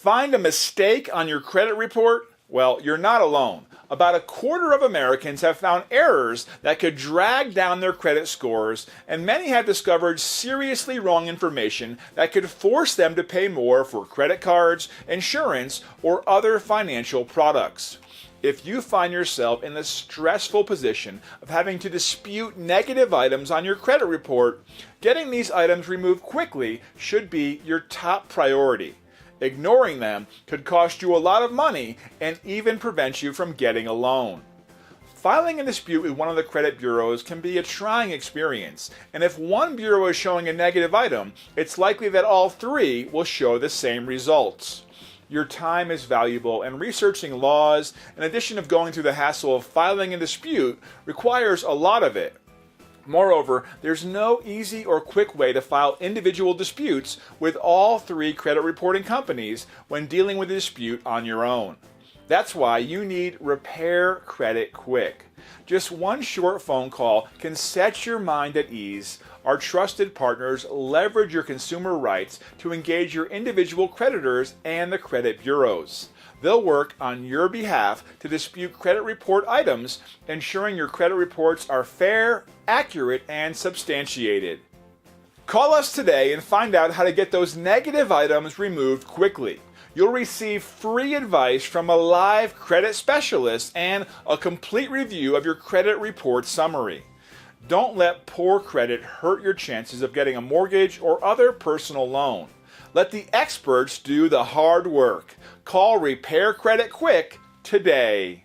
Find a mistake on your credit report? Well, you're not alone. About a quarter of Americans have found errors that could drag down their credit scores, and many have discovered seriously wrong information that could force them to pay more for credit cards, insurance, or other financial products. If you find yourself in the stressful position of having to dispute negative items on your credit report, getting these items removed quickly should be your top priority. Ignoring them could cost you a lot of money and even prevent you from getting a loan. Filing a dispute with one of the credit bureaus can be a trying experience, and if one bureau is showing a negative item, it's likely that all three will show the same results. Your time is valuable, and researching laws, in addition of going through the hassle of filing a dispute, requires a lot of it. Moreover, there's no easy or quick way to file individual disputes with all three credit reporting companies when dealing with a dispute on your own. That's why you need Repair Credit Quick. Just one short phone call can set your mind at ease. Our trusted partners leverage your consumer rights to engage your individual creditors and the credit bureaus. They'll work on your behalf to dispute credit report items, ensuring your credit reports are fair, accurate, and substantiated. Call us today and find out how to get those negative items removed quickly. You'll receive free advice from a live credit specialist and a complete review of your credit report summary. Don't let poor credit hurt your chances of getting a mortgage or other personal loan. Let the experts do the hard work. Call Repair Credit Quick today.